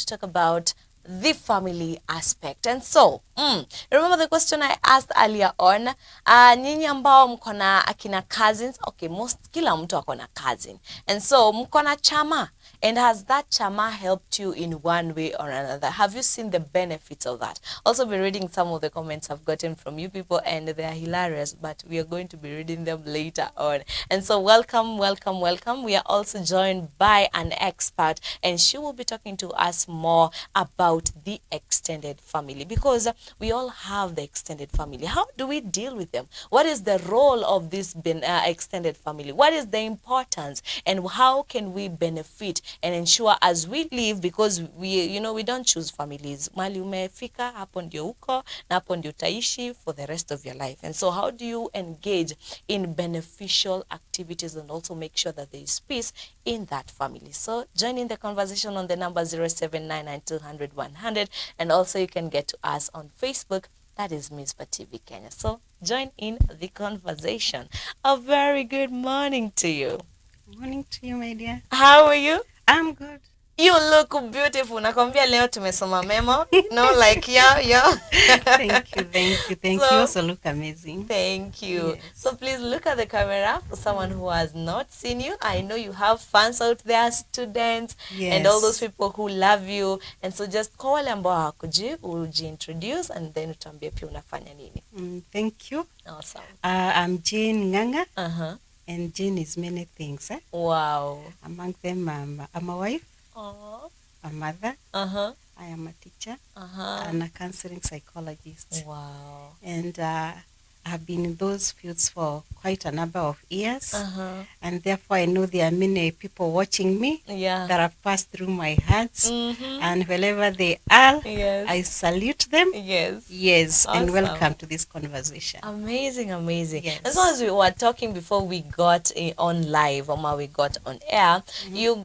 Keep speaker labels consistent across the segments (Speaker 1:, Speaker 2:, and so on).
Speaker 1: to talk about the family aspect. And so, remember the question I asked earlier on, nyinyi ambao mko na akina cousins, okay, kila mtu ako na cousin. And so, mko na chama. And has that chama helped you in one way or another? Have you seen the benefits of that? Also be reading some of the comments I've gotten from you people, and they are hilarious, but we are going to be reading them later on. And so welcome, welcome, welcome. We are also joined by an expert, and she will be talking to us more about the extended family, because we all have the extended family. How do we deal with them? What is the role of this extended family? What is the importance, and how can we benefit and ensure as we live, because we don't choose families. Mali umefika, hapo ndio uko, na hapo ndio utaishi for the rest of your life. And so how do you engage in beneficial activities and also make sure that there is peace in that family? So join in the conversation on the number 0799200100, and also you can get to us on Facebook. That is Mizpah TV Kenya. So join in the conversation. A very good morning to you.
Speaker 2: Good morning to you, my dear.
Speaker 1: How are you?
Speaker 2: I'm good.
Speaker 1: You look beautiful. Nakwambia leo tumesoma memo. No, like, yeah.
Speaker 2: Thank you. You also look amazing.
Speaker 1: Thank you.
Speaker 2: Yes.
Speaker 1: So please look at the camera for someone who has not seen you. I know you have fans out there, students, and all those people who love you. And so just kwa wale ambao hawakuji, ujiintroduce, and then utambie pia unafanya nini.
Speaker 2: Thank you.
Speaker 1: Awesome.
Speaker 2: I'm Jane Nganga.
Speaker 1: And
Speaker 2: Jane is many things.
Speaker 1: Wow.
Speaker 2: Among them, I'm a wife.
Speaker 1: Aww.
Speaker 2: A mother. I am a teacher. And a counseling psychologist.
Speaker 1: Wow.
Speaker 2: And I've been in those fields for quite a number of years. And therefore I know there are many people watching me that have passed through my hands. And wherever they are, I salute them. Yes. Awesome. And welcome to this conversation.
Speaker 1: Amazing.
Speaker 2: Yes.
Speaker 1: As long as we were talking before we got on live, or we got on air, you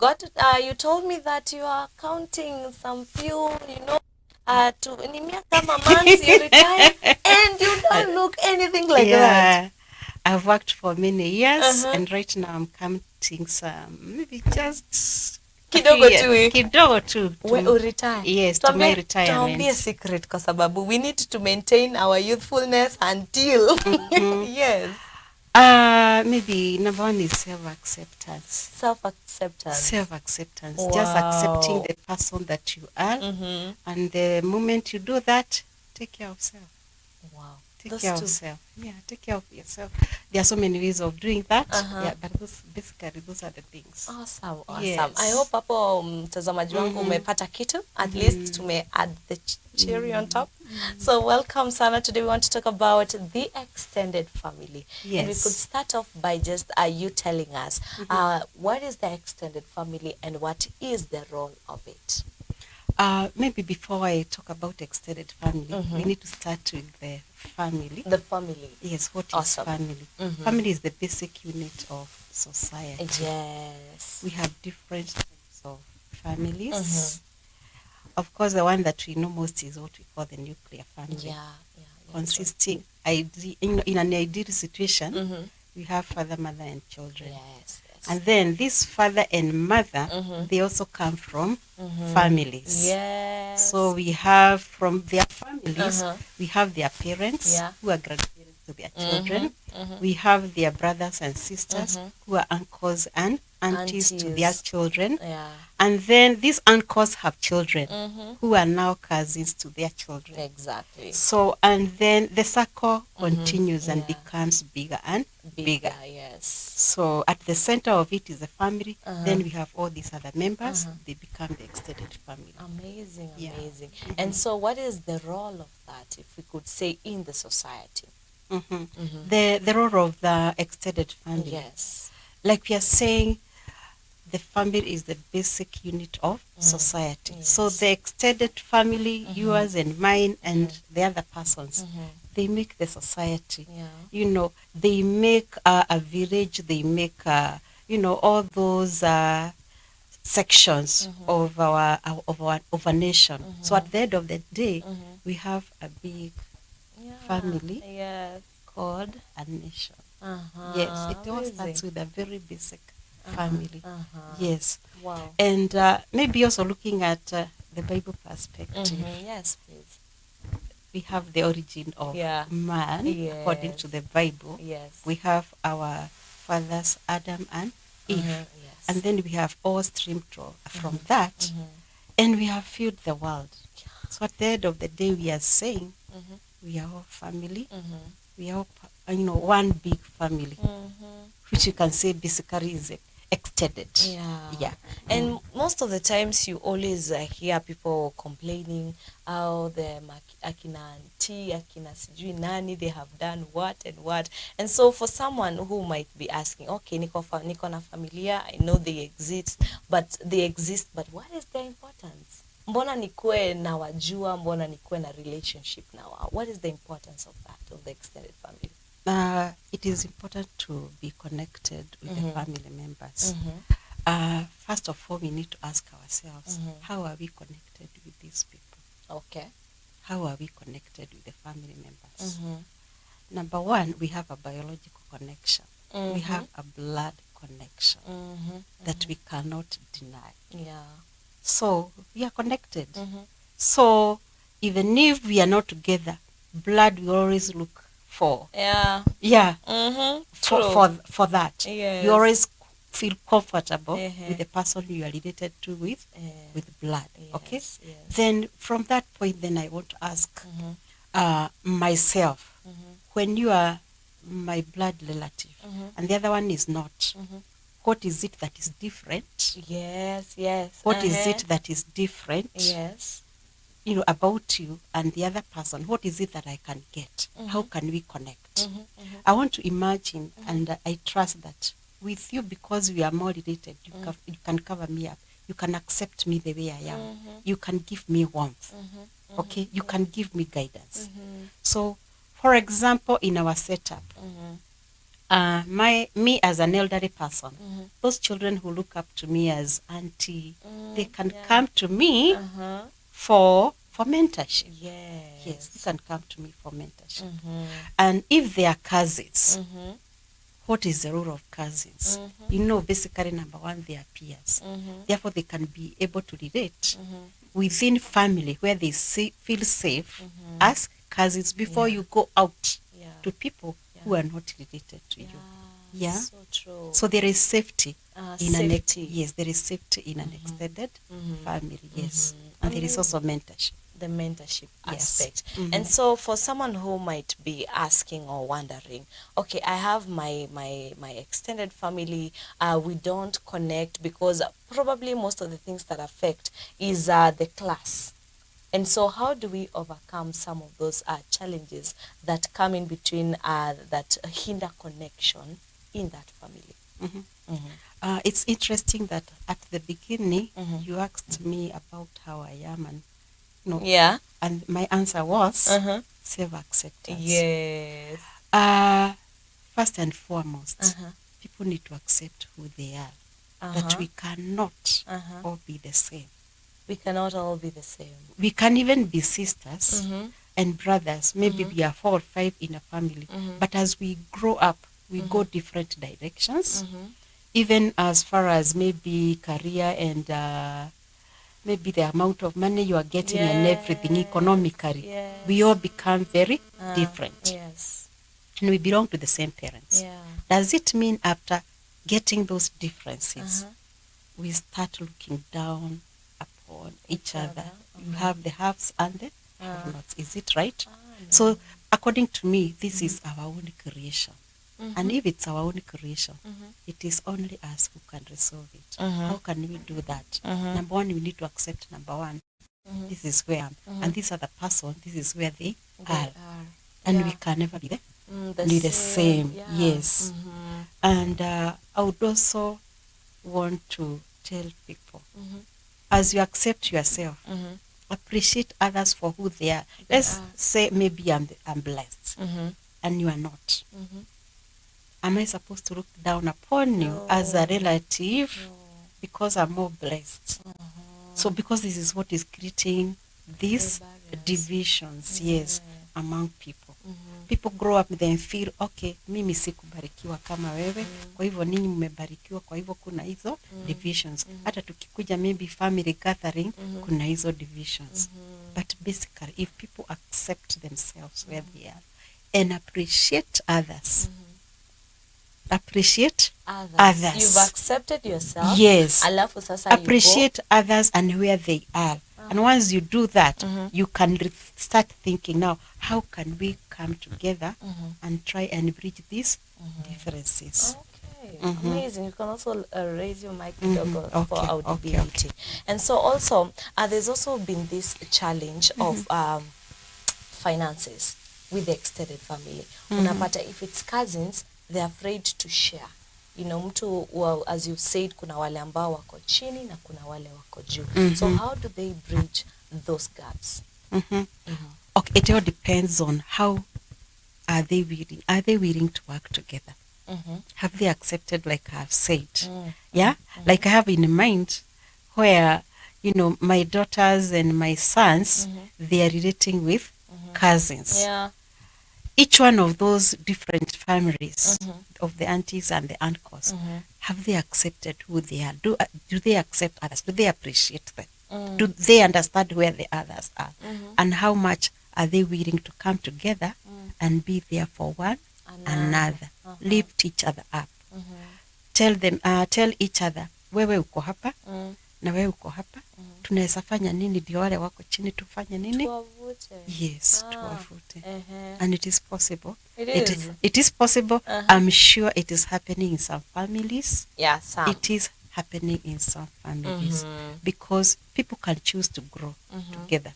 Speaker 1: told me that you are counting some few, ni miaka months you retire, and you don't look anything like that.
Speaker 2: I've worked for many years, and right now I'm counting some, maybe just kidogo tu
Speaker 1: retire.
Speaker 2: Yes, to my retirement.
Speaker 1: Tuambie secret, kwa sababu we need to maintain our youthfulness until yes.
Speaker 2: Maybe number one is self-acceptance.
Speaker 1: Wow.
Speaker 2: Just accepting the person that you are. And the moment you do that, take care of self.
Speaker 1: Wow.
Speaker 2: Take care of self. Yeah, take care of yourself. There are so many ways of doing that. But those are the things.
Speaker 1: Awesome.
Speaker 2: Yes.
Speaker 1: I hope hapo mtazamaji wangu umepata kitu. At least tume add the cherry on top. So welcome sana. Today we want to talk about the extended family.
Speaker 2: Yes.
Speaker 1: And we could start off by just you telling us what is the extended family and what is the role of it?
Speaker 2: Maybe before I talk about extended family, we need to start with the family.
Speaker 1: The family.
Speaker 2: Yes, what is family? Family is the basic unit of society.
Speaker 1: Yes.
Speaker 2: We have different types of families. Of course, the one that we know most is what we call the nuclear family.
Speaker 1: Yeah.
Speaker 2: Consisting, in an ideal situation, we have father, mother, and children.
Speaker 1: Yes.
Speaker 2: And then this father and mother, they also come from families.
Speaker 1: Yes.
Speaker 2: So we have from their families, we have their parents who are grandparents to their children. We have their brothers and sisters who are uncles and aunties to their children. And then these uncles have children who are now cousins to their children.
Speaker 1: Exactly.
Speaker 2: So, and then the circle continues and becomes bigger and bigger.
Speaker 1: Yes.
Speaker 2: So at the center of it is the family. Then we have all these other members. They become the extended family.
Speaker 1: Amazing. And so what is the role of that, if we could say, in the society?
Speaker 2: The role of the extended family.
Speaker 1: Yes.
Speaker 2: Like we are saying, the family is the basic unit of society.
Speaker 1: Yes.
Speaker 2: So the extended family, yours and mine and the other persons, they make the society. They make a village, they make, all those sections of our nation. So at the end of the day, we have a big family called a nation. Yes, it all starts with a very basic family. Yes.
Speaker 1: Wow.
Speaker 2: And maybe also looking at the Bible perspective,
Speaker 1: Yes, please.
Speaker 2: we have the origin of man, according to the Bible.
Speaker 1: Yes.
Speaker 2: We have our fathers, Adam and Eve.
Speaker 1: Yes.
Speaker 2: And then we have all streamed from that, and we have filled the world. So at the end of the day, we are saying we are all family. We are all, one big family, which you can say basically is extended. Yeah.
Speaker 1: And most of the times you always hear people complaining how the akina auntie, akina sijui nani, they have done what and what. And so for someone who might be asking, okay, niko na familia, I know they exist, but what is their importance? Mbona nikue na wajua, mbona nikue na relationship na wao? What is the importance of that, of the extended family?
Speaker 2: It is important to be connected with the family members. First of all, we need to ask ourselves, how are we connected with these people?
Speaker 1: Okay.
Speaker 2: How are we connected with the family members? Number one, we have a biological connection. We have a blood connection that we cannot deny.
Speaker 1: Yeah.
Speaker 2: So we are connected. So even if we are not together, blood will always look for. For that.
Speaker 1: Yes.
Speaker 2: You always feel comfortable with the person you are related to with blood. Okay.
Speaker 1: Yes.
Speaker 2: Then from that point, then I want to ask myself, when you are my blood relative and the other one is not, what is it that is different?
Speaker 1: Yes.
Speaker 2: What is it that is different?
Speaker 1: Yes.
Speaker 2: About you and the other person. What is it that I can get? How can we connect? I want to imagine, and I trust that with you, because we are more related, you can cover me up. You can accept me the way I am. You can give me warmth. Okay? You can give me guidance. So, for example, in our setup, me as an elderly person, those children who look up to me as auntie, they can come to me for mentorship. Yes, they can come to me for mentorship. And if they are cousins, what is the role of cousins? Basically, number one, they are peers. Therefore, they can be able to relate within family where they feel safe as cousins before you go out to people who are not related to you.
Speaker 1: So true.
Speaker 2: So there is safety in
Speaker 1: safety.
Speaker 2: there is safety in an extended family. Yes, and there is also mentorship.
Speaker 1: The mentorship aspect. And so for someone who might be asking or wondering, okay, I have my extended family, we don't connect because probably most of the things that affect is the class. And so how do we overcome some of those challenges that come in between that hinder connection in that family?
Speaker 2: It's interesting that at the beginning you asked me about how I am, and and my answer was self-acceptance.
Speaker 1: Yes.
Speaker 2: First and foremost, people need to accept who they are. That we cannot all be the same.
Speaker 1: We cannot all be the same.
Speaker 2: We can even be sisters and brothers. Maybe we are 4 or 5 in a family. But as we grow up, we go different directions. Even as far as maybe career and maybe the amount of money you are getting and everything economically, we all become very different. And we belong to the same parents. Does it mean after getting those differences, we start looking down upon each other? You have the haves and the have-nots. Is it right?
Speaker 1: No.
Speaker 2: So according to me, this is our own creation. And if it's our own creation, it is only us who can resolve it. How can we do that? Number one, we need to accept, number one, this is where I am. And this other person, this is where they are. And we can never be the same. Yes. And I would also want to tell people, as you accept yourself, appreciate others for who they are. Let's say maybe I'm blessed and you are not. Am I supposed to look down upon you as a relative because I'm more blessed? So because this is what is creating these divisions, among people. people grow up then feel okay, mimi sikubarikiwa kama wewe, kwa hivyo ninyi mmebarikiwa, kwa hivyo kuna hizo divisions. Hata tukikuja maybe family gathering, kuna hizo divisions. But basically, if people accept themselves where they are and appreciate others, appreciate others.
Speaker 1: You've accepted yourself.
Speaker 2: Yes.
Speaker 1: Alafu sasa
Speaker 2: appreciate others and where they are. And once you do that, you can start thinking now, how can we come together and try and bridge these differences?
Speaker 1: Okay, amazing. You can also raise your mic for audibility. And so also, there's also been this challenge of finances with the extended family. Unapata if it's cousins, they're afraid to share. You know, mtu, well, as you've said, kuna wale ambao wako chini na kuna wale wako juu. So how do they bridge those gaps?
Speaker 2: Okay, it all depends on how are they willing. Are they willing to work together? Have they accepted, like I've said? Yeah, like I have in mind where, you know, my daughters and my sons, they are relating with cousins.
Speaker 1: Yeah.
Speaker 2: Each one of those different families of the aunties and the uncles, have they accepted who they are? Do they accept others? Do they appreciate them? Do they understand where the others are? And how much are they willing to come together and be there for one another? Lift each other up. Tell them, tell each other, wewe uko hapa na wewe uko hapa. Tunaweza fanya nini ndio wale wako chini tufanye nini?
Speaker 1: Tuwavute.
Speaker 2: Yes, tuwavute. And it is possible.
Speaker 1: It
Speaker 2: is possible. I'm sure it is happening in some families.
Speaker 1: Yeah, some.
Speaker 2: It is happening in some families because people can choose to grow together.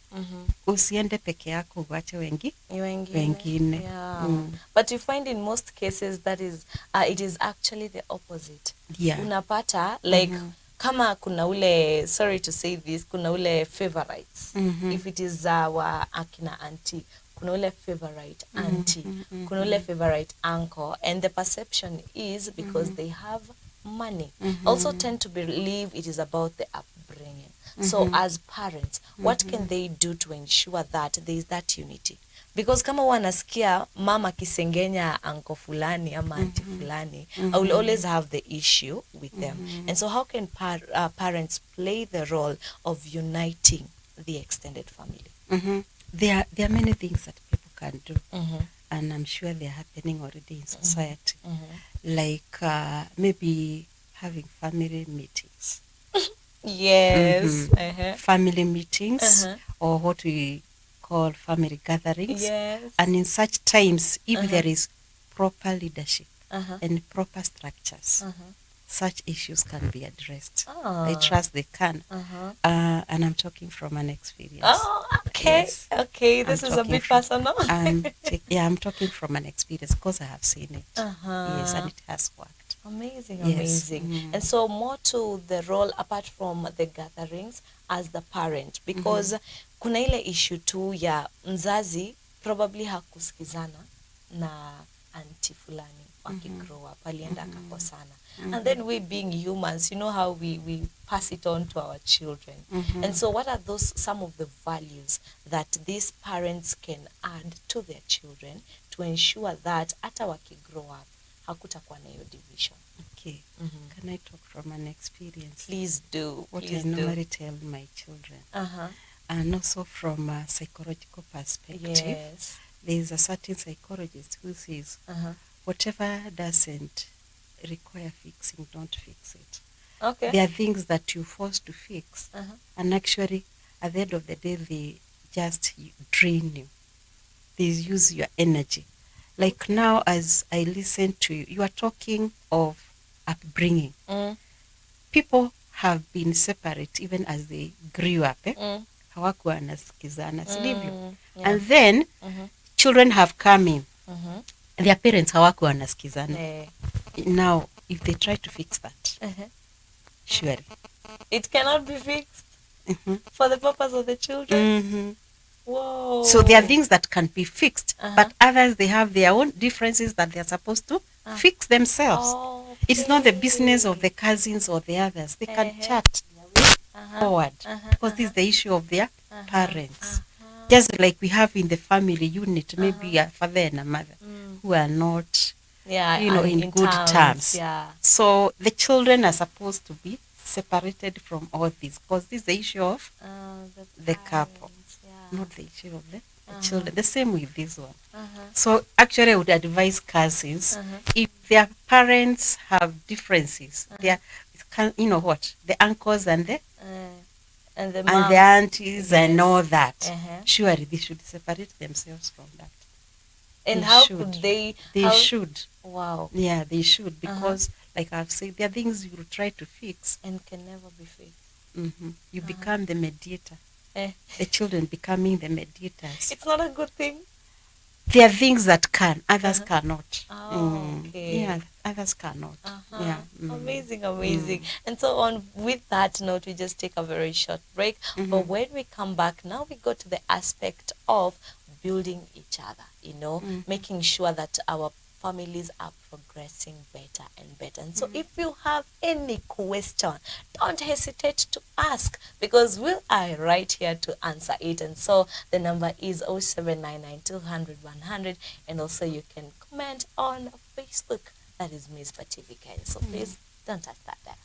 Speaker 2: Usiende peke yako uache wengine.
Speaker 1: Yeah. But you find in most cases that is it is actually the opposite.
Speaker 2: Yeah.
Speaker 1: Unapata like kama kuna ule, sorry to say this, kuna ule favorites. If it is wa akina auntie, kuna ule favorite auntie, kuna ule favorite uncle, and the perception is because they have money. Also tend to believe it is about the upbringing. So as parents, what can they do to ensure that there is that unity? Because kama wanasikia mama kisengenya uncle fulani ama auntie fulani, I will always have the issue with them. And so how can parents play the role of uniting the extended family?
Speaker 2: There are many things that people can do. And I'm sure they're happening already in society. Like maybe having family meetings.
Speaker 1: Yes.
Speaker 2: Family meetings or what we call family gatherings.
Speaker 1: Yes.
Speaker 2: And in such times, if there is proper leadership and proper structures, such issues can be addressed. I trust they can. And I'm talking from an experience.
Speaker 1: Oh, okay.
Speaker 2: Yes.
Speaker 1: Okay, this is a bit personal.
Speaker 2: I'm talking from an experience because I have seen it. Yes, and it has worked.
Speaker 1: Amazing,
Speaker 2: Yes.
Speaker 1: amazing. And so more to the role apart from the gatherings as the parent, because kuna ile issue tu ya mzazi probably hakusikizana na auntie fulani wakigrow up, alienda akakosana. And then we being humans, you know how we pass it on to our children. And so what are some of the values that these parents can add to their children to ensure that hata wakigrow up hakutakuwa na hiyo division?
Speaker 2: Okay. Can I talk from an experience?
Speaker 1: Please do.
Speaker 2: What
Speaker 1: Please
Speaker 2: I normally tell my children. And also from a psychological perspective.
Speaker 1: Yes.
Speaker 2: There is a certain psychologist who says, whatever doesn't require fixing, don't fix it.
Speaker 1: Okay.
Speaker 2: There are things that you're forced to fix. And actually, at the end of the day, they just drain you. They use your energy. Like now, as I listen to you, you are talking of upbringing. People have been separate even as they grew up. Hawakuwa wanasikizana, sivyo? And then, children have come in. Their parents hawakuwa wanasikizana. Now, if they try to fix that, surely
Speaker 1: it cannot be fixed for the purpose of the children. Whoa.
Speaker 2: So there are things that can be fixed, but others, they have their own differences that they are supposed to fix themselves.
Speaker 1: Okay.
Speaker 2: It's not the business of the cousins or the others. They can chat forward because this is the issue of their parents. Just like we have in the family unit, maybe a father and a mother who are not, in good terms.
Speaker 1: Yeah.
Speaker 2: So the children are supposed to be separated from all this, because this is the issue of the couple, not the issue of the children. The same with this one. So actually I would advise cousins, if their parents have differences, they are, the uncles and the aunties and all that, surely they should separate themselves from that.
Speaker 1: And
Speaker 2: They
Speaker 1: how
Speaker 2: should.
Speaker 1: could they?
Speaker 2: They should.
Speaker 1: Wow.
Speaker 2: Yeah, they should, because like I've said, there are things you will try to fix
Speaker 1: And can never be fixed.
Speaker 2: You become the mediator.
Speaker 1: Eh.
Speaker 2: The children becoming the mediators.
Speaker 1: It's not a good thing.
Speaker 2: There are things that can, others cannot.
Speaker 1: Okay.
Speaker 2: Yeah, others cannot. Yeah.
Speaker 1: Amazing. And so on, with that note, we just take a very short break. But when we come back, now we go to the aspect of building each other, making sure that our families are progressing better and better. And so if you have any question, don't hesitate to ask, because we are right here to answer it. And so the number is 0799 200 100, and also you can comment on Facebook. That is Mizpah TV. So please don't touch that there.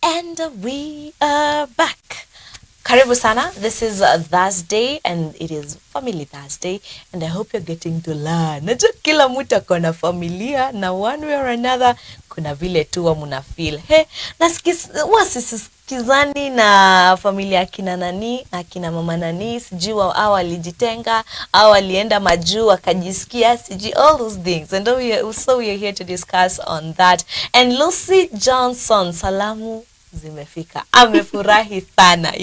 Speaker 1: And we are back. Karibu sana. This is Thursday and it is Family Thursday, and I hope you're getting to learn. Najua kila mtu ako na familia na one way or another kuna vile tu wa muna feel. Wasisikizani na familia kina nani na kina mama nani, sijui hao walijitenga au walienda majuu wakajisikia, sijui all those things. And so we are here to discuss on that. And Lucy Johnson, salamu zimefika, amefurahi sana,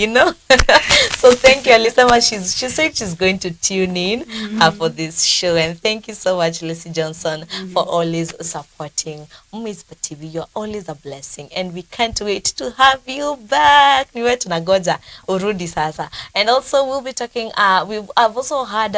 Speaker 1: so thank you Alisama. She said she's going to tune in for this show, and thank you so much Lucy Johnson for always supporting Mizpah TV. You're always a blessing and we can't wait to have you back. Niwe tunagoja urudi sasa. And also we'll be talking, I've also had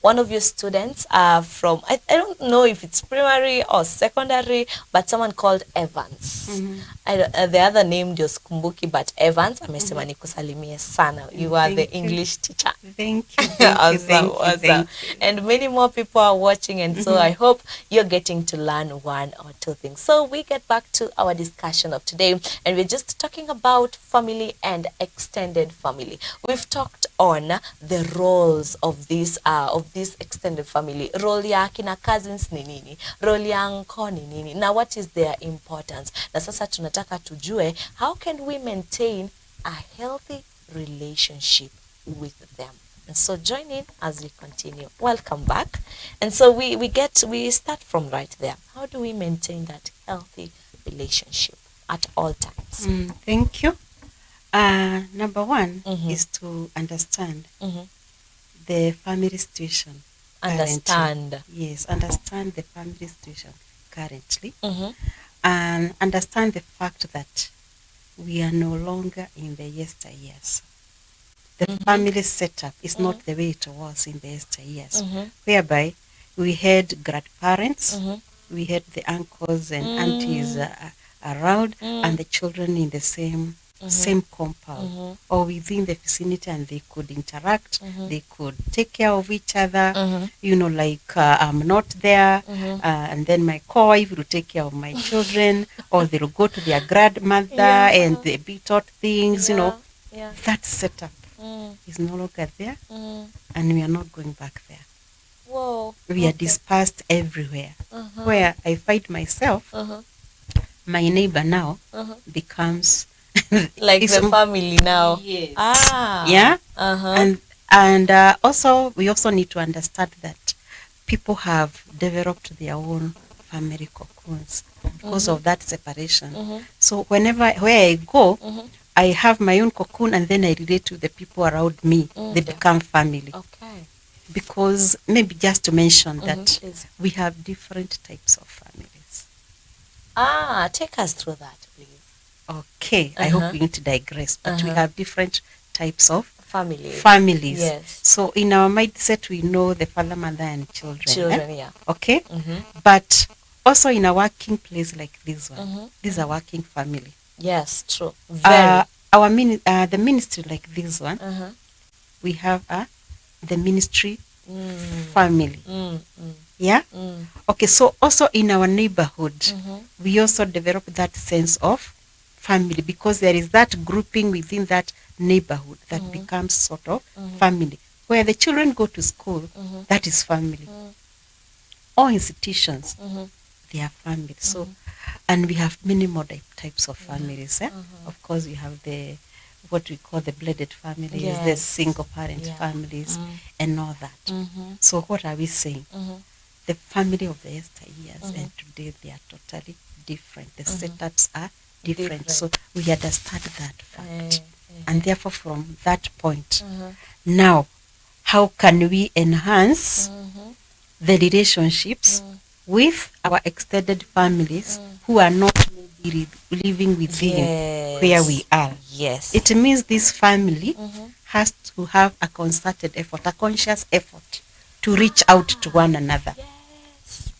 Speaker 1: one of your students from I don't know if it's primary or secondary, but someone called Evans. The other name ndio sikumbuki, but Evans amesema nikusalimie sana. You are the English teacher.
Speaker 2: Thank you.
Speaker 1: Awesome. And many more people are watching, and so I hope you're getting to learn one or two things. So we get back to our discussion of today, and we're just talking about family and extended family. We've talked on the roles of this extended family. Role ya kina cousins ni nini? Role ya uncle ni nini? Na what is their importance? Na sasa tunataka tujue, how can we maintain a healthy relationship with them? And so join in as we continue. Welcome back. And so we start from right there. How do we maintain that healthy relationship at all times?
Speaker 2: Thank you. Number one is to understand the family situation.
Speaker 1: Understand.
Speaker 2: Currently. Yes, understand the family situation currently. And understand the fact that we are no longer in the yesteryears. The family setup is not the way it was in the yesteryears, whereby we had grandparents, we had the uncles and aunties around, and the children in the same compound or within the vicinity, and they could interact, they could take care of each other, like I'm not there, and then my co-wife will take care of my children, or they'll go to their grandmother and they be taught things, that setup is no longer there, and we are not going back there.
Speaker 1: Whoa.
Speaker 2: We are dispersed everywhere. Where I find myself, my neighbor now becomes
Speaker 1: like the family now.
Speaker 2: Yes.
Speaker 1: Yeah.
Speaker 2: And also we also need to understand that people have developed their own family cocoons because of that separation. So where I go, I have my own cocoon, and then I relate to the people around me. They become family.
Speaker 1: Okay.
Speaker 2: Because maybe just to mention that we have different types of families.
Speaker 1: Take us through that, please.
Speaker 2: Okay, I hope we need to digress, but we have different types of families.
Speaker 1: Yes.
Speaker 2: So in our mindset, we know the father, mother, and children.
Speaker 1: Children, yeah.
Speaker 2: Okay. But also in a working place like this one, this is a working family.
Speaker 1: Yes, true. Very.
Speaker 2: The ministry like this one, we have the ministry family. Yeah. Okay. So also in our neighborhood, we also develop that sense of family, because there is that grouping within that neighborhood that becomes sort of family. Where the children go to school, that is family. All institutions, they are family. So, and we have many more types of families. Of course, we have what we call the blended families, the single parent families, and all that. So what are we saying? The family of the yesteryears and today, they are totally different. The setups are different. So we understand that fact. And therefore, from that point, now, how can we enhance the relationships with our extended families who are not maybe living within where we are?
Speaker 1: Yes.
Speaker 2: It means this family has to have a concerted effort, a conscious effort to reach out to one another.
Speaker 1: Yes.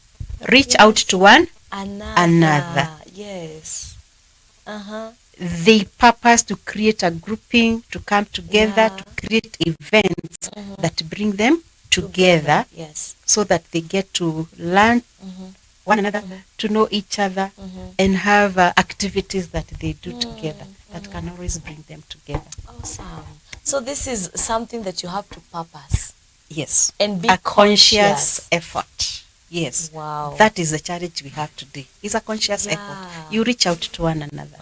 Speaker 2: Reach out to one another.
Speaker 1: Yes.
Speaker 2: They purpose to create a grouping, to come together, to create events that bring them together,
Speaker 1: yes,
Speaker 2: so that they get to learn one another, to know each other, and have activities that they do together that can always bring them together.
Speaker 1: Awesome. So this is something that you have to purpose.
Speaker 2: Yes.
Speaker 1: And be
Speaker 2: a
Speaker 1: conscious
Speaker 2: effort. Yes.
Speaker 1: Wow.
Speaker 2: That is the challenge we have today. It's a conscious effort. You reach out to one another.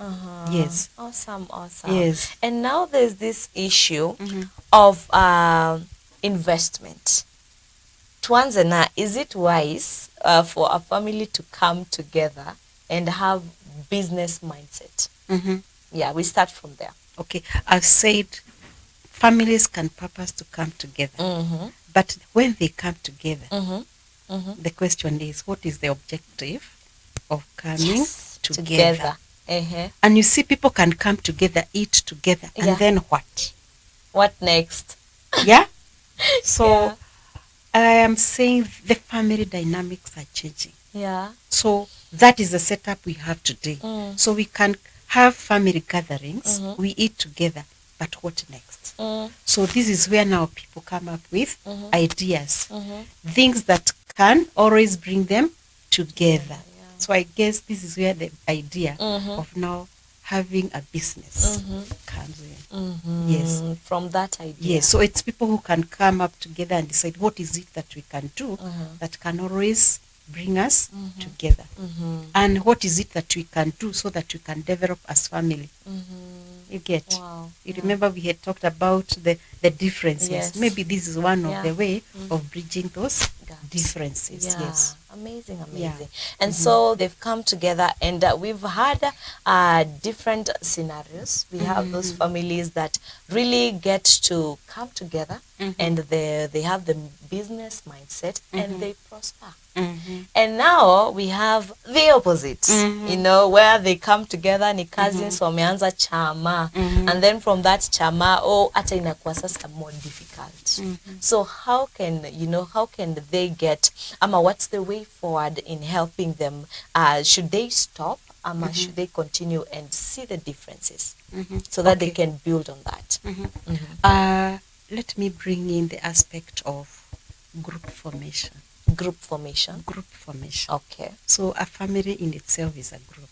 Speaker 2: Yes.
Speaker 1: Awesome, awesome.
Speaker 2: Yes.
Speaker 1: And now there's this issue of investment. Tuanze na, is it wise for a family to come together and have business mindset? Yeah, we start from there.
Speaker 2: Okay. I've said families can purpose to come together. But when they come together, the question is, what is the objective of coming together? And you see, people can come together, eat together, and then what?
Speaker 1: What next?
Speaker 2: Yeah? So I am saying the family dynamics are changing.
Speaker 1: Yeah.
Speaker 2: So that is the setup we have today. So we can have family gatherings, we eat together, but what next? So this is where now people come up with ideas, things that can always bring them together. So I guess this is where the idea of now having a business comes in. Yes.
Speaker 1: From that idea.
Speaker 2: Yes. So it's people who can come up together and decide what is it that we can do that can always bring us together. And what is it that we can do so that we can develop as family. You get?
Speaker 1: Wow.
Speaker 2: You remember we had talked about the differences.
Speaker 1: Yes.
Speaker 2: Maybe this is one of the way of bridging those differences.
Speaker 1: Yeah.
Speaker 2: Yes.
Speaker 1: Amazing.
Speaker 2: Yeah.
Speaker 1: And so they've come together, and we've had different scenarios. We have those families that really get to come together and they have the business mindset and they prosper. And now we have the opposite, you know, where they come together, ni cousins wameanza chama, and then from that chama, hata inakuwa sasa more difficult. So how can they get, what's the way forward in helping them? Should they stop, should they continue and see the differences so that they can build on that?
Speaker 2: Let me bring in the aspect of group formation.
Speaker 1: Group formation. Okay.
Speaker 2: So a family in itself is a group.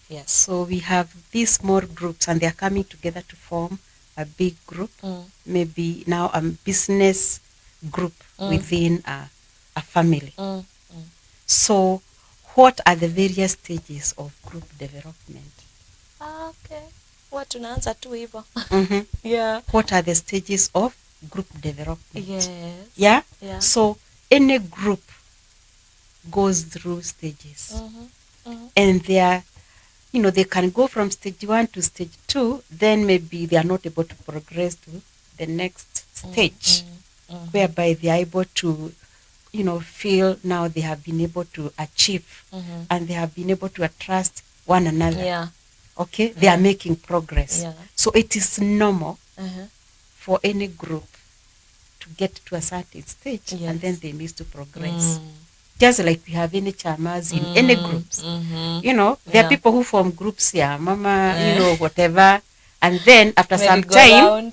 Speaker 1: Yes.
Speaker 2: So we have these small groups, and they are coming together to form a big group. Maybe now a business group within a family. So what are the various stages of group development?
Speaker 1: Okay. What tunaanza tu hivyo.
Speaker 2: Yeah. What are the stages of group development?
Speaker 1: Yes.
Speaker 2: Yeah. So any group goes through stages, and they are, they can go from stage 1 to stage 2. Then maybe they are not able to progress to the next stage, whereby they are able to, feel now they have been able to achieve, and they have been able to trust one another.
Speaker 1: Yeah.
Speaker 2: Okay, they are making progress. So it is normal for any group to get to a certain stage,
Speaker 1: Yes.
Speaker 2: and then they miss to progress. Just like we have any chamas in any groups. You know, there are people who form groups here, mama, you know, whatever. And then after some time,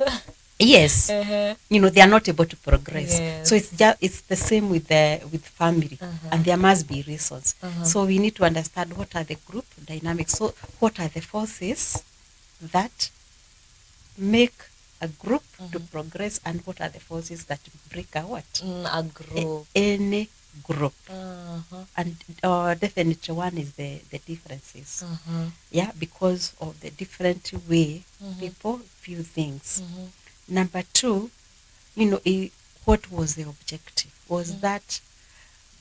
Speaker 2: yes, you know, they are not able to progress.
Speaker 1: Yes.
Speaker 2: So it's the same with family, and there must be reasons. So we need to understand what are the group dynamics. So what are the forces that make a group to progress, and what are the forces that break a what?
Speaker 1: A group.
Speaker 2: Any group. And definitely one is the differences. Yeah, because of the different way people view things. Number two, you know, what was the objective? Was that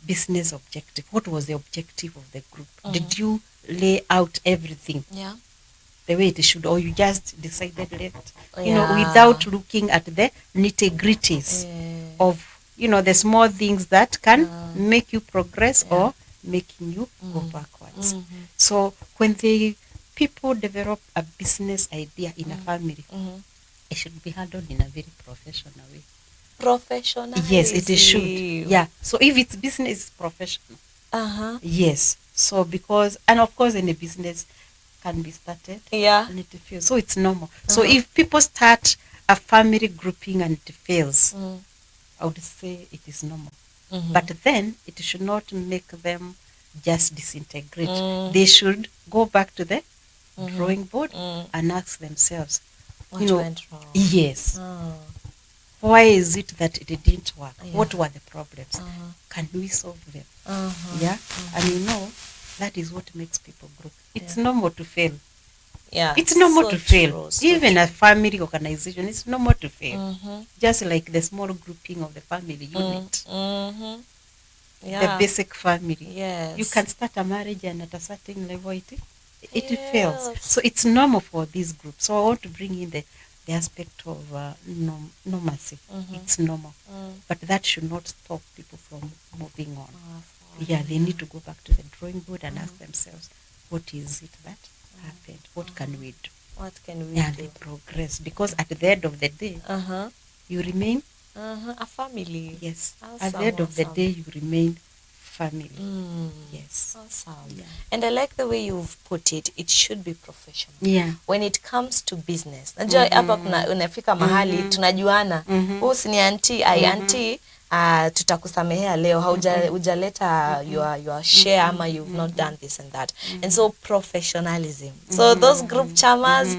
Speaker 2: business objective? What was the objective of the group? Did you lay out everything the way it should, or you just decided left, you know, without looking at the nitty-gritties of, you know, the small things that can make you progress or making you go backwards. So when people develop a business idea in a family, it should be handled in a very professional way.
Speaker 1: Professional?
Speaker 2: Yes, it should. Yeah. So if it's business, it's professional. Yes. So because, and of course, in a business can be started. And it fails. So it's normal. So if people start a family grouping and it fails, I would say it is normal. But then it should not make them just disintegrate. They should go back to the drawing board and ask themselves,
Speaker 1: what went wrong?
Speaker 2: Yes. Why is it that it didn't work? What were the problems? Can we solve them? Yeah. And you know, that is what makes people grow. It's normal to fail. Yeah, it's normal to fail. Even a family organization, it's normal to fail. Just like the small grouping of the family unit. The basic family. Yes. You can start a marriage and at a certain level it fails. So it's normal for these groups. So I want to bring in the aspect of normalcy. It's normal. But that should not stop people from moving on. Yeah, they need to go back to the drawing board and ask themselves, what is it that happened? What can we do? What can we do? And they progress. Because at the end of the day, you remain a family. Yes. At the end of the day, you remain family. Yes.
Speaker 1: Awesome. Yeah. And I like the way you've put it. It should be professional.
Speaker 2: Yeah.
Speaker 1: When it comes to business. Najua hapa unafika mahali tunajuana. Si ni auntie, auntie, tutakusamehea leo. Hujaleta your share ama you've not done this and that. And so professionalism. So those group chamas,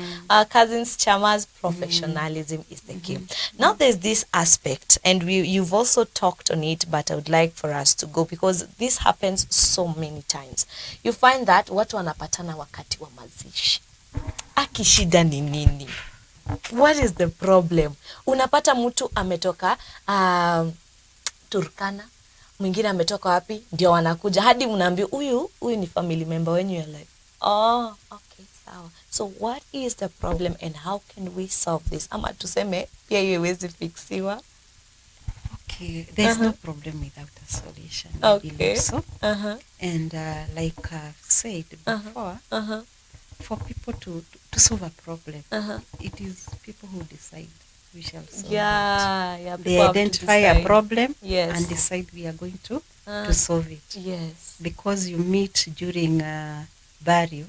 Speaker 1: cousins chamas, professionalism is the key. Now there's this aspect, and you've also talked on it, but I would like for us to go, because this happens so many times. You find that watu wanapatana wakati wa mazishi. Akishida ni nini? What is the problem? Unapata mtu ametoka Turkana, mwingine ametoka wapi, ndio wanakuja hadi mnaambia huyu ni family member when you're like, oh, okay, sawa. So what is the problem and how can we solve this? Ama tuseme pia hiyo iwezi fixiwa.
Speaker 2: Okay, there's no problem without a solution.
Speaker 1: Okay.
Speaker 2: So. And like I've said before, for people to solve a problem, it is people who decide we shall solve it. They identify a problem and decide we are going to solve it. Yes. Because you meet during burial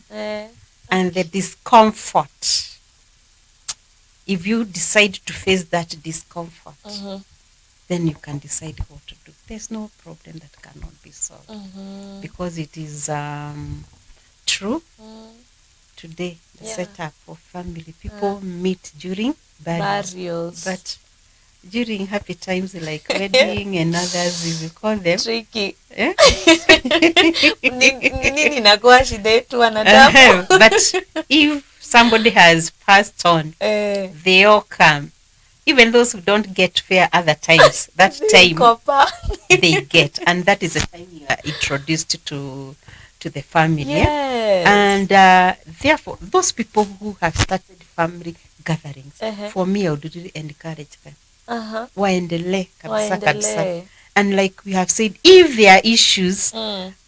Speaker 2: and the discomfort. If you decide to face that discomfort, then you can decide what to do. There's no problem that cannot be solved because it is true. Today, the setup for family, people meet during burials, but during happy times like wedding and others, we call them
Speaker 1: tricky.
Speaker 2: But if somebody has passed on, they all come. Even those who don't get fair other times, that time they get, and that is the time you are introduced to the family. Yes. And therefore, those people who have started family gatherings, for me, I would really encourage them. Waendelee kabisa kabisa. And like we have said, if there are issues,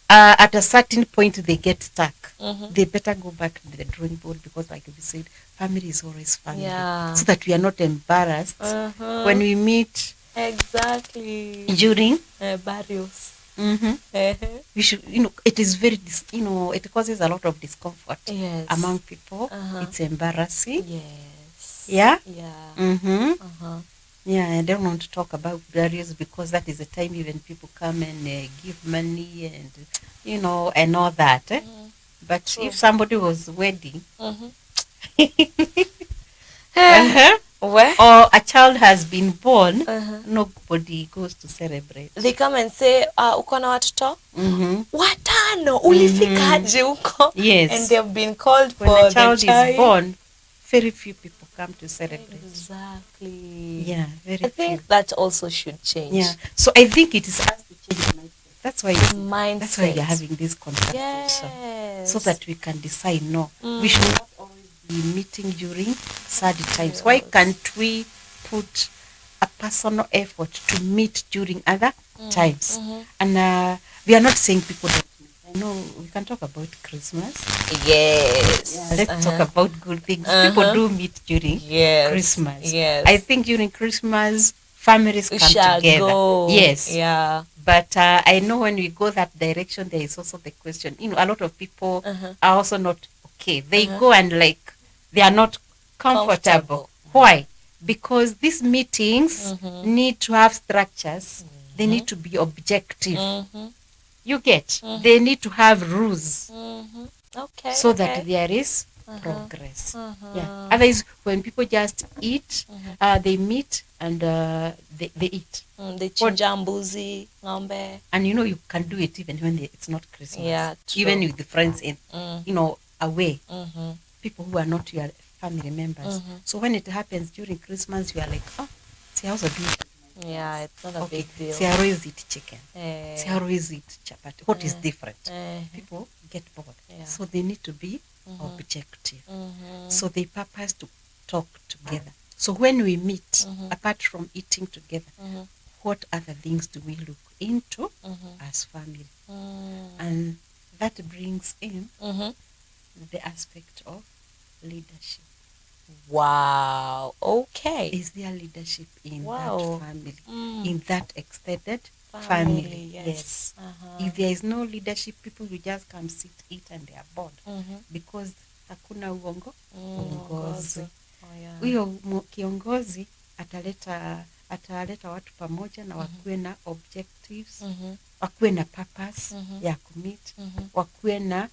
Speaker 2: at a certain point they get stuck. They better go back to the drawing board, because like we said, family is always family. So that we are not embarrassed when we meet.
Speaker 1: Exactly.
Speaker 2: During
Speaker 1: burials.
Speaker 2: We should, it is very, it causes a lot of discomfort among people. It's embarrassing.
Speaker 1: Yes.
Speaker 2: Yeah.
Speaker 1: Yeah.
Speaker 2: Yeah, I don't want to talk about burials, because that is the time even people come and give money and and all that. But
Speaker 1: True.
Speaker 2: if somebody was wedding,
Speaker 1: Where?
Speaker 2: or a child has been born, nobody goes to celebrate.
Speaker 1: They come and say, uko na watoto? Watano, ulifikaje huko?
Speaker 2: Yes.
Speaker 1: And they've been called
Speaker 2: when
Speaker 1: for
Speaker 2: a child
Speaker 1: the child
Speaker 2: is born, very few people come to celebrate.
Speaker 1: Exactly.
Speaker 2: Yeah, very few.
Speaker 1: I think that also should change.
Speaker 2: Yeah. So I think it is us to change the mindset. That's why
Speaker 1: mindset.
Speaker 2: That's why we are having this conversation.
Speaker 1: Yes.
Speaker 2: So that we can decide, no, we should not always be meeting during sad times. Why can't we put a personal effort to meet during other times? And we are not saying people don't meet. I know we can talk about Christmas.
Speaker 1: Yes.
Speaker 2: Yeah, let's talk about good things. People do meet during Christmas.
Speaker 1: Yes.
Speaker 2: I think during Christmas, families come together.
Speaker 1: Go.
Speaker 2: Yes.
Speaker 1: Yeah.
Speaker 2: But I know when we go that direction, there is also the question. A lot of people are also not okay. They go and they are not comfortable. Why? Because these meetings need to have structures. They need to be objective. You get? They need to have rules.
Speaker 1: Okay.
Speaker 2: So that there is progress. Yeah. Otherwise, when people just eat, they meet and they eat.
Speaker 1: They chinja mbuzi, ng'ombe.
Speaker 2: And you can do it even when it's not Christmas.
Speaker 1: Yeah, true.
Speaker 2: Even with the friends in, away. People who are not your family members. So when it happens during Christmas, you are like, oh, see, I also do it.
Speaker 1: Yeah, it's not a big deal.
Speaker 2: See, I always eat chicken. See, I always eat chapati. What is different? People get bored. So they need to be objective. So they purpose to talk together. So when we meet, apart from eating together, what other things do we look into as family? And that brings in the aspect of leadership.
Speaker 1: Wow. Okay.
Speaker 2: Is there leadership in that family, in that extended
Speaker 1: family?
Speaker 2: Yes. If there is no leadership, people will just come sit, eat, and they are bored because hakuna uongozi. Huyo kiongozi ataleta watu pamoja na wakuwe na objectives, wakuwe na purpose ya commit, wakuwe na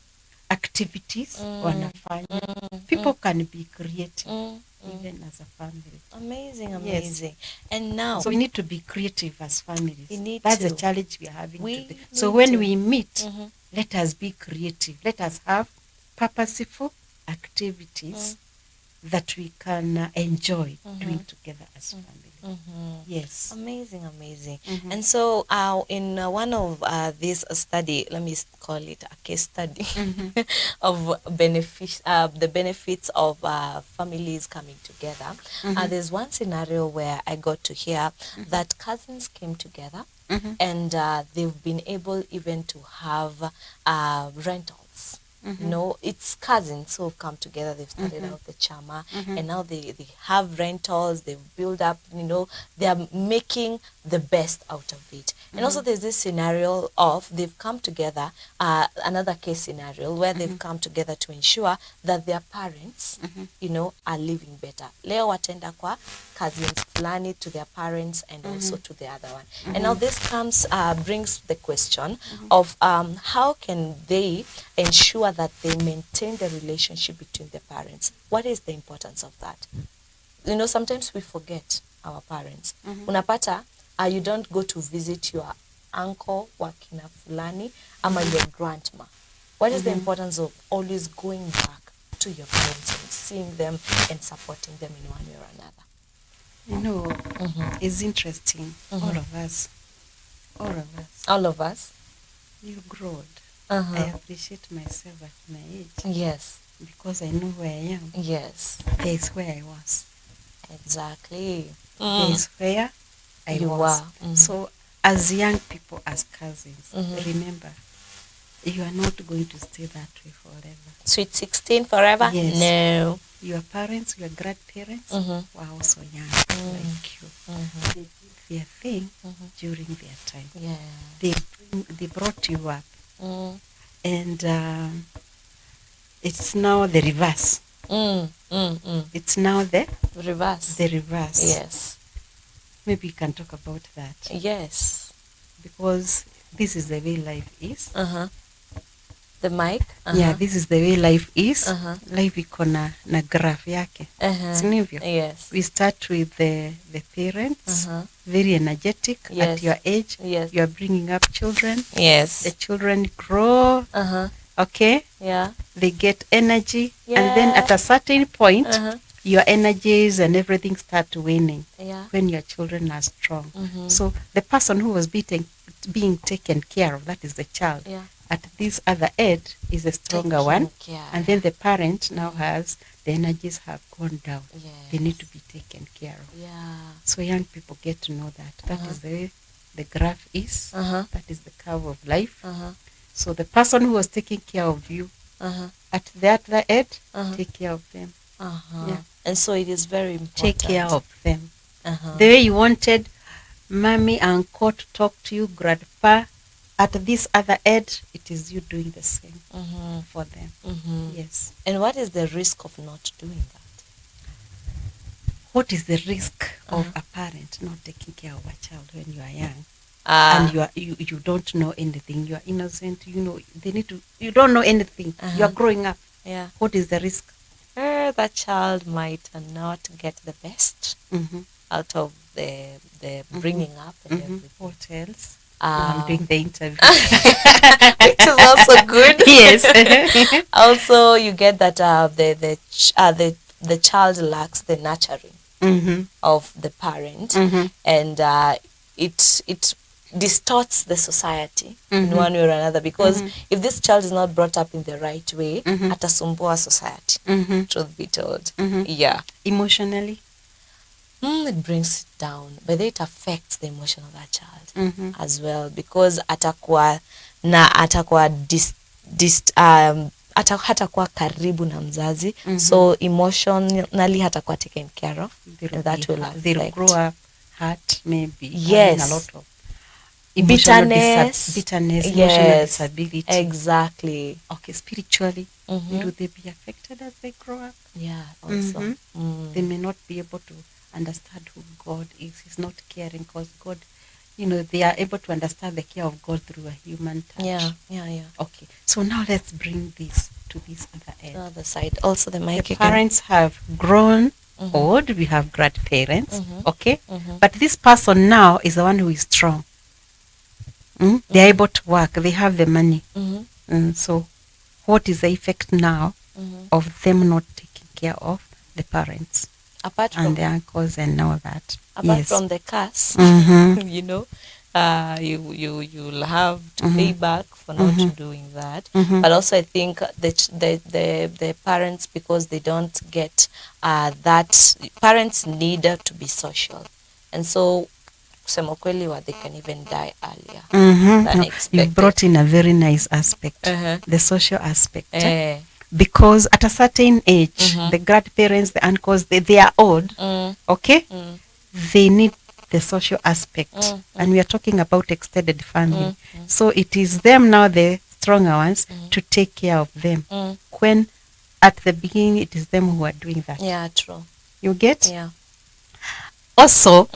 Speaker 2: activities wanafanya. People can be creative even as a family.
Speaker 1: Amazing.
Speaker 2: Yes.
Speaker 1: And now,
Speaker 2: so we need to be creative as families. That's the challenge we are having today. So when we meet, let us be creative. Let us have purposeful activities that we can enjoy doing together as family. Yes.
Speaker 1: Amazing. And so in one of this study, let me call it a case study of the benefits of families coming together. There's one scenario where I got to hear that cousins came together and they've been able even to have rentals. It's cousins who have come together. They've started out the chama and now they have rentals. They've built up, they are making the best out of it. And also there's this scenario of they've come together, another case scenario where they've come together to ensure that their parents, are living better. Leo watenda kwa cousins fulani to their parents and also to the other one. And now this brings the question of how can they ensure that they maintain the relationship between the parents. What is the importance of that? Sometimes we forget our parents. Unapata, you don't go to visit your uncle, wakina fulani, ama your grandma. What is the importance of always going back to your parents and seeing them and supporting them in one way or another?
Speaker 2: It's interesting.
Speaker 1: All of us.
Speaker 2: You growed. I appreciate myself at my age.
Speaker 1: Yes.
Speaker 2: Because I know where I am.
Speaker 1: Yes.
Speaker 2: There is where I was.
Speaker 1: Exactly.
Speaker 2: There is where I was. So as young people, as cousins, remember, You are not going to stay that way forever.
Speaker 1: Sweet 16 forever?
Speaker 2: Yes.
Speaker 1: No.
Speaker 2: Your parents, your grandparents were also young like you. They did their thing during their time.
Speaker 1: Yeah.
Speaker 2: They brought you up. And it's now the reverse. It's now the
Speaker 1: reverse.
Speaker 2: The reverse.
Speaker 1: Yes.
Speaker 2: Maybe you can talk about that.
Speaker 1: Yes.
Speaker 2: Because this is the way life is.
Speaker 1: The mic.
Speaker 2: Yeah, this is the way life is. Life iko na graph yake. Sinivyo?
Speaker 1: Yes.
Speaker 2: We start with the parents, very energetic at your age.
Speaker 1: Yes.
Speaker 2: You are bringing up children.
Speaker 1: Yes.
Speaker 2: The children grow. Okay?
Speaker 1: Yeah.
Speaker 2: They get energy. And then at a certain point, your energies and everything start waning when your children are strong. So the person who was being taken care of, that is the child, at this other end is a stronger one. And then the parent now has, the energies have gone down. They need to be taken care of. So young people get to know that. That is the way the graph is. That is the curve of life. So the person who was taking care of you at the other end, take care of them.
Speaker 1: And so it is very important.
Speaker 2: Take care of them. The way you wanted mommy, uncle to talk to you, grandpa, at this other end, it is you doing the same for them. Yes.
Speaker 1: And what is the risk of not doing that?
Speaker 2: What is the risk of a parent not taking care of a child when you are young? And you don't know anything. You are innocent. You know you don't know anything. You are growing up. What is the risk?
Speaker 1: That child might not get the best out of the bringing up and everything.
Speaker 2: What else? I'm doing the interview,
Speaker 1: which is also good.
Speaker 2: Yes.
Speaker 1: Also, you get that the child lacks the nurturing of the parent, and it distorts the society in one way or another, because if this child is not brought up in the right way, atasumbua society, truth be told.
Speaker 2: Emotionally,
Speaker 1: it brings it down, but it affects the emotion of that child as well, because hatakuwa karibu na mzazi, so emotionally hatakuwa taken care of, and that will affect.
Speaker 2: They'll grow up hurt, maybe.
Speaker 1: Yes.
Speaker 2: A lot of
Speaker 1: bitterness,
Speaker 2: emotional disability.
Speaker 1: Exactly.
Speaker 2: Okay, spiritually, do they be affected as they grow up?
Speaker 1: Yeah, also.
Speaker 2: They may not be able to understand who God is. He's not caring, because God, they are able to understand the care of God through a human touch.
Speaker 1: Yeah.
Speaker 2: Okay, so now let's bring this to this other end.
Speaker 1: Other side. Also the mic.
Speaker 2: The parents have grown old. We have grandparents. Okay, but this person now is the one who is strong. They are able to work. They have the money. So what is the effect now of them not taking care of the parents?
Speaker 1: Apart from
Speaker 2: and the uncles and all that.
Speaker 1: Apart from the curse, you'll have to pay back for not doing that. But also, I think the parents, because they don't get that, parents need to be social, and so kusema kweli, they can even die earlier than expected.
Speaker 2: You brought in a very nice aspect, the social aspect. Because at a certain age, the grandparents, the uncles, they are old, okay? They need the social aspect. And we are talking about extended family. So it is them now, the stronger ones, to take care of them. When at the beginning, it is them who are doing that.
Speaker 1: Yeah, true.
Speaker 2: You get?
Speaker 1: Yeah.
Speaker 2: Also,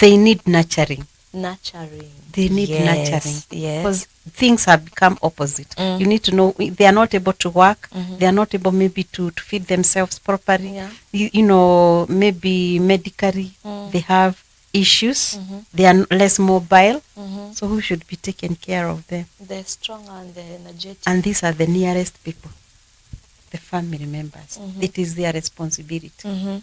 Speaker 2: they need nurturing. They need nurturing.
Speaker 1: Yes.
Speaker 2: Because things have become opposite. You need to know they are not able to work. They are not able maybe to feed themselves properly. Maybe medically they have issues. They are less mobile. So who should be taking care of them?
Speaker 1: They're strong and they're energetic.
Speaker 2: And these are the nearest people, the family members. It is their responsibility.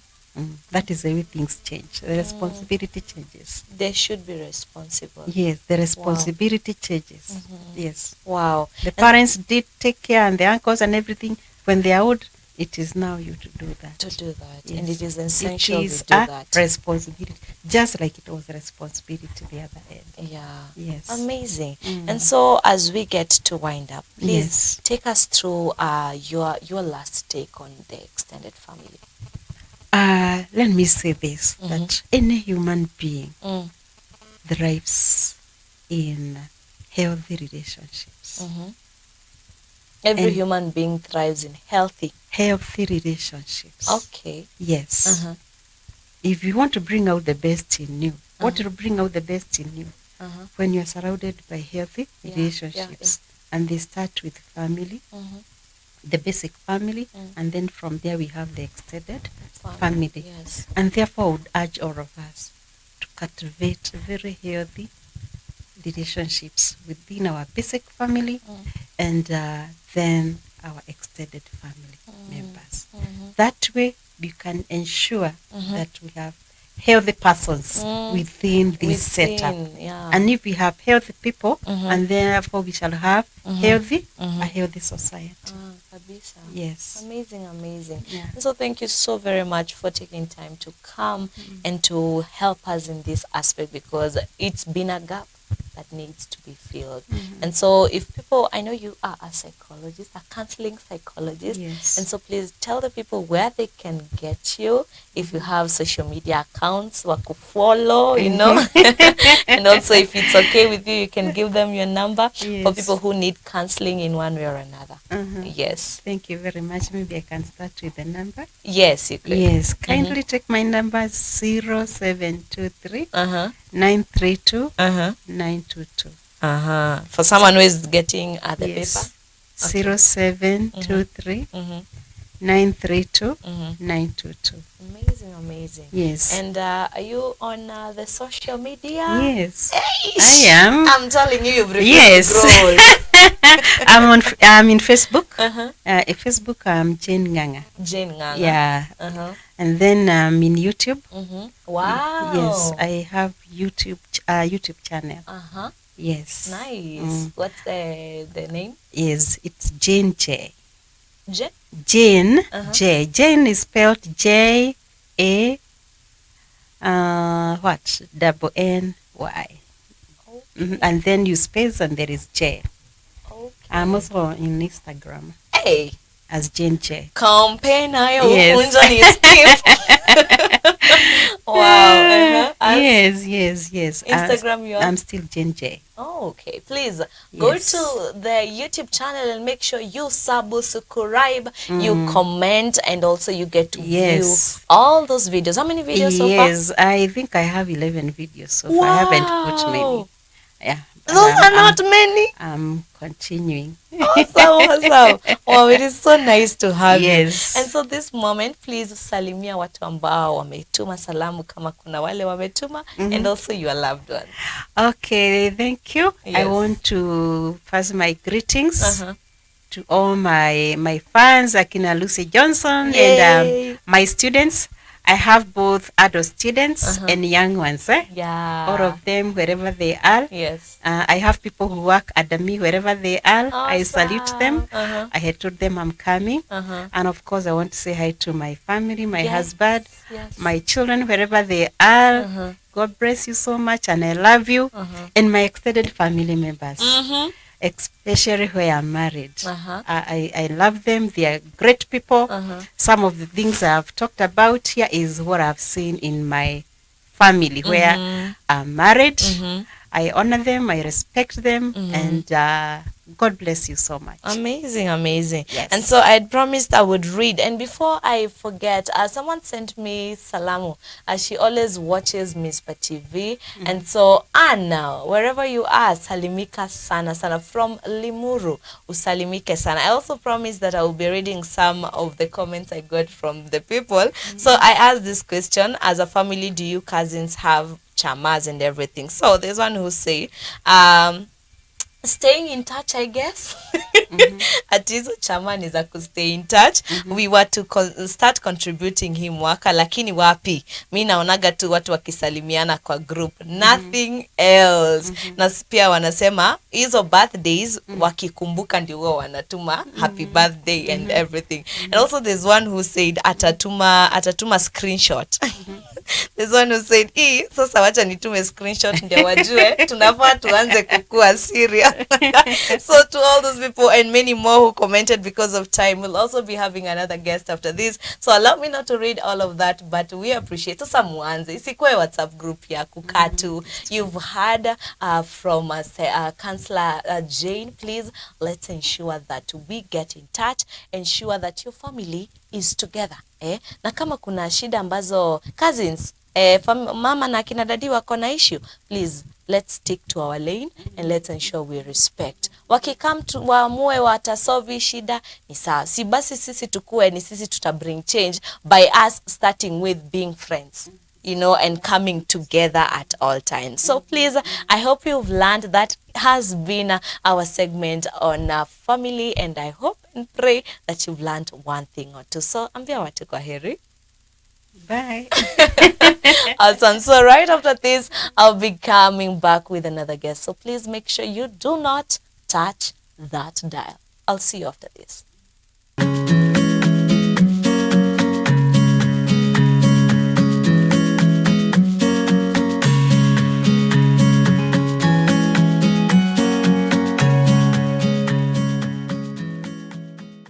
Speaker 2: That is the way things change. The responsibility changes.
Speaker 1: They should be responsible.
Speaker 2: Yes, the responsibility changes. Yes.
Speaker 1: Wow.
Speaker 2: The parents did take care, and the uncles and everything. When they are old, It is now you to do that.
Speaker 1: To do that.
Speaker 2: Yes.
Speaker 1: And it is essential
Speaker 2: it is
Speaker 1: to do
Speaker 2: a
Speaker 1: that.
Speaker 2: responsibility, just like it was a responsibility the other end.
Speaker 1: Yeah.
Speaker 2: Yes.
Speaker 1: Amazing. And so as we get to wind up, please
Speaker 2: Yes.
Speaker 1: take us through your last take on the extended family.
Speaker 2: Let me say this, that any human being thrives in healthy relationships.
Speaker 1: Every human being thrives in healthy
Speaker 2: relationships.
Speaker 1: Okay.
Speaker 2: Yes. If you want to bring out the best in you, what will bring out the best in you? When you're surrounded by healthy relationships. And they start with family, the basic family, and then from there we have the extended family.
Speaker 1: Yes.
Speaker 2: And therefore I would urge all of us to cultivate very healthy relationships within our basic family and then our extended family members. That way you can ensure that we have healthy persons within this setup. And if we have healthy people, and therefore we shall have a healthy society. Yes.
Speaker 1: Amazing, amazing.
Speaker 2: Yeah.
Speaker 1: And so thank you so very much for taking time to come and to help us in this aspect, because it's been a gap that needs to be filled. And so if people, I know you are a psychologist, a counseling psychologist,
Speaker 2: Yes.
Speaker 1: and so please tell the people where they can get you, if you have social media accounts waku follow, you know, and also if it's okay with you, you can give them your number for people who need counseling in one way or another. Yes.
Speaker 2: Thank you very much. Maybe I can start with the number.
Speaker 1: Yes, you could.
Speaker 2: Yes. Kindly take my number 0723 932 922.
Speaker 1: For someone who is getting the
Speaker 2: Yes.
Speaker 1: paper.
Speaker 2: 0723 932 922.
Speaker 1: Amazing, amazing.
Speaker 2: Yes.
Speaker 1: And are you on the social media?
Speaker 2: Yes.
Speaker 1: Hey,
Speaker 2: I am.
Speaker 1: I'm telling you, you've
Speaker 2: Yes. I'm in Facebook. Facebook, I'm Jane Nganga.
Speaker 1: Jane Nganga.
Speaker 2: Yeah. And then in YouTube.
Speaker 1: Wow.
Speaker 2: Yes, I have YouTube channel. Yes.
Speaker 1: Nice. What's the name?
Speaker 2: Yes, it's Jane J.
Speaker 1: Jane?
Speaker 2: J. Jane is spelled J A double N Y. And then you space and there is J. Okay. I'm also in Instagram.
Speaker 1: Hey.
Speaker 2: As Jane J.
Speaker 1: Yes. Wow.
Speaker 2: Yes.
Speaker 1: Instagram,
Speaker 2: I'm still Jane J.
Speaker 1: Oh, okay. Please go to the YouTube channel and make sure you subscribe, you comment, and also you get to view all those videos. How many videos so far?
Speaker 2: Yes, I think I have 11 videos so far. I haven't put many. Yeah.
Speaker 1: Those are not many.
Speaker 2: I'm continuing.
Speaker 1: Awesome. Wow, it is so nice to have you. And so this moment, please salimia watu ambao wametuma salamu kama kuna wale wametuma, and also your loved ones.
Speaker 2: Okay, thank you. I want to pass my greetings to all my fans, Akina Lucy Johnson, and my students. I have both adult students and young ones. All of them, wherever they are.
Speaker 1: Yes.
Speaker 2: I have people who work at me wherever they are. Awesome. I salute them. I had told them I'm coming. And of course, I want to say hi to my family, my husband, my children, wherever they are. God bless you so much, and I love you. And my extended family members. Especially where I'm married. I love them. They are great people. Some of the things I've talked about here is what I've seen in my family where I'm married. I honor them, I respect them, and God bless you so much. Amazing, amazing. Yes.
Speaker 1: And so I had promised I would read. And before I forget, someone sent me salamu. She always watches Mizpah TV. And so, Anna, wherever you are, salimika sana sana. From Limuru, usalimike sana. I also promised that I will be reading some of the comments I got from the people. So I asked this question: as a family, do you cousins have chamas and everything? So there's one who say, staying in touch, I guess. Ati hizo chama ni za kustay in touch. We were to start contributing hii mwaka, lakini wapi, mi naonaga tu watu wakisalimiana kwa group, nothing else. Na pia wanasema hizo birthdays wakikumbuka ndio wao wanatuma happy birthday and everything. And also there's one who said atatuma screenshot. There's one who said, sasa wacha nitume screenshot ndio wajue tunafaa tuanze kukua serious. So to all those people and many more who commented, because of time, we'll also be having another guest after this. So allow me not to read all of that, but we appreciate. Sasa muanze, isikwe WhatsApp group ya kukatu. You've heard from Councillor Jane. Please, let's ensure that we get in touch, ensure that your family is together. Na kama kuna shida ambazo cousins, mama na kina dadi wako na issue, please let's stick to our lane and let's ensure we respect. Wakikam waamue watasolve shida ni sawa. Si basi sisi tukue ni sisi tuta bring change by us starting with being friends, you know, and coming together at all times. So please, I hope you've learned. That has been our segment on family, and I hope and pray that you've learned one thing or two. So ambia watu kwa heri.
Speaker 2: Bye.
Speaker 1: Awesome. So right after this, I'll be coming back with another guest. So please make sure you do not touch that dial. I'll see you after this.